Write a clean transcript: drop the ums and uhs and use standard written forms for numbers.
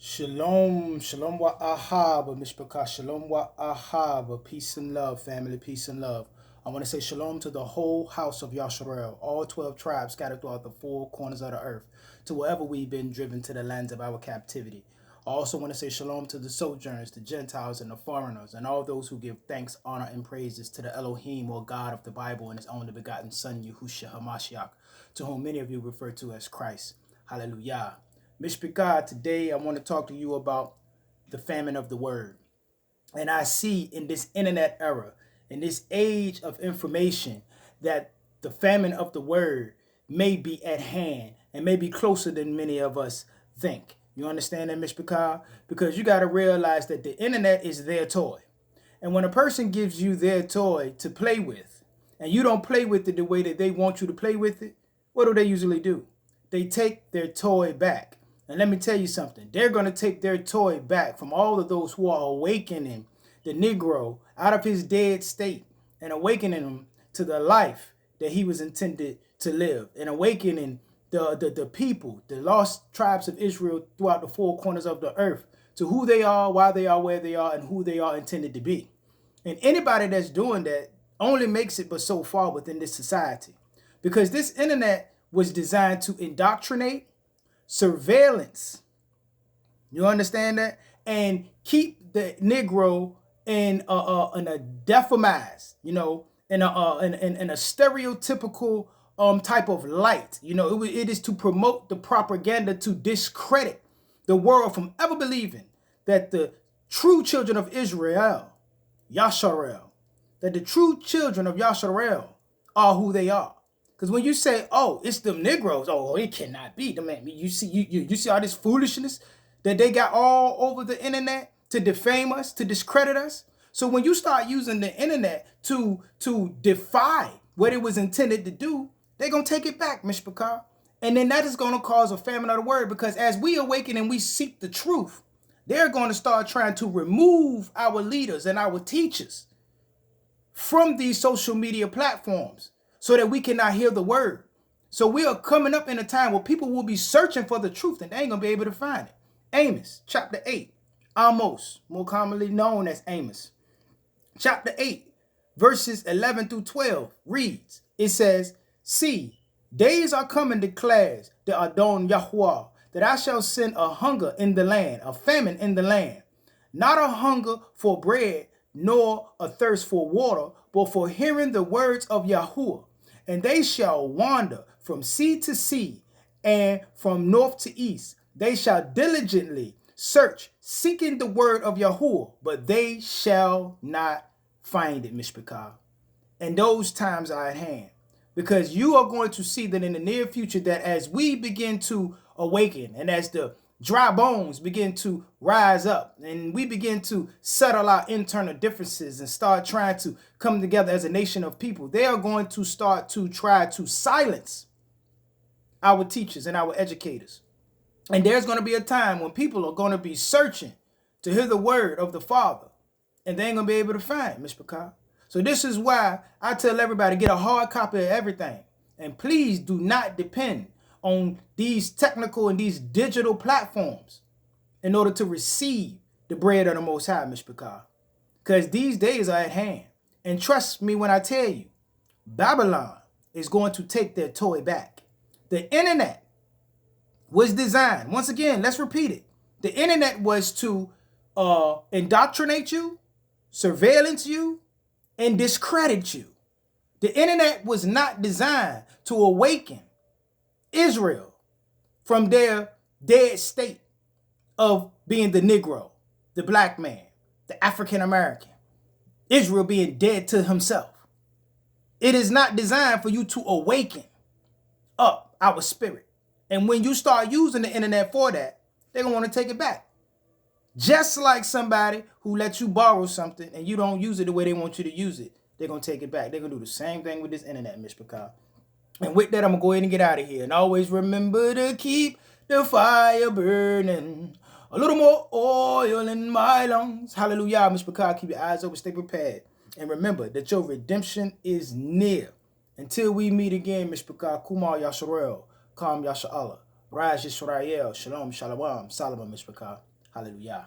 Shalom, shalom wa ahaba, mishpaka, shalom wa ahaba, peace and love, family, peace and love. I want to say shalom to the whole house of Yasharel, all 12 tribes scattered throughout the four corners of the earth, to wherever we've been driven to the lands of our captivity. I also want to say shalom to the sojourners, the Gentiles, and the foreigners, and all those who give thanks, honor, and praises to the Elohim, or God of the Bible, and his only begotten Son, Yahushua HaMashiach, to whom many of you refer to as Christ. Hallelujah. Mishpikah, today I want to talk to you about the famine of the word. And I see in this internet era, in this age of information, that the famine of the word may be at hand and may be closer than many of us think. You understand that, Mishpikah? Because you got to realize that the internet is their toy. And when a person gives you their toy to play with, and you don't play with it the way that they want you to play with it, what do they usually do? They take their toy back. And let me tell you something. They're going to take their toy back from all of those who are awakening the Negro out of his dead state and awakening him to the life that he was intended to live, and awakening the people, the lost tribes of Israel throughout the four corners of the earth, to who they are, why they are, where they are, and who they are intended to be. And anybody that's doing that only makes it but so far within this society, because this internet was designed to indoctrinate, surveillance, you understand that, and keep the Negro in a deformized, in a stereotypical type of light. It is to promote the propaganda to discredit the world from ever believing that the true children of Israel, Yasharel, that the true children of Yasharel are who they are. Because when you say, "Oh, it's them Negroes," oh, it cannot be. You see all this foolishness that they got all over the internet to defame us, to discredit us. So when you start using the internet to defy what it was intended to do, they're gonna take it back, Mishpachar. And then that is gonna cause a famine of the word, because as we awaken and we seek the truth, they're going to start trying to remove our leaders and our teachers from these social media platforms, so that we cannot hear the word. So we are coming up in a time where people will be searching for the truth and they ain't going to be able to find it. Amos chapter 8, Amos, more commonly known as Amos. Chapter 8, verses 11 through 12 reads, it says, "See, days are coming, declares the Adon Yahuwah, that I shall send a hunger in the land, a famine in the land, not a hunger for bread, nor a thirst for water, but for hearing the words of Yahuwah. And they shall wander from sea to sea, and from north to east. They shall diligently search, seeking the word of Yahuwah, but they shall not find it," Mishpachah. And those times are at hand, because you are going to see that in the near future, that as we begin to awaken, and as the dry bones begin to rise up, and we begin to settle our internal differences and start trying to come together as a nation of people, they are going to start to try to silence our teachers and our educators. And there's going to be a time when people are going to be searching to hear the word of the Father, and they ain't going to be able to find Mishpachah. So this is why I tell everybody, get a hard copy of everything. And please do not depend on these technical and these digital platforms in order to receive the bread of the Most High, Mishpachah. Because these days are at hand. And trust me when I tell you, Babylon is going to take their toy back. The internet was designed, once again, let's repeat it. The internet was to indoctrinate you, surveillance you, and discredit you. The internet was not designed to awaken Israel from their dead state of being the Negro, the black man, the African American, Israel being dead to himself. It is not designed for you to awaken up our spirit. And when you start using the internet for that, they're going to want to take it back. Just like somebody who lets you borrow something and you don't use it the way they want you to use it, they're going to take it back. They're going to do the same thing with this internet, Mishpachah. And with that, I'm going to go ahead and get out of here. And always remember to keep the fire burning. A little more oil in my lungs. Hallelujah, Mishpachah. Keep your eyes open, stay prepared. And remember that your redemption is near. Until we meet again, Mishpachah, Kumar Yasharel, Kam Yasha Allah. Raj Yisrael. Shalom, shalom, Solomon Mishpachah. Hallelujah.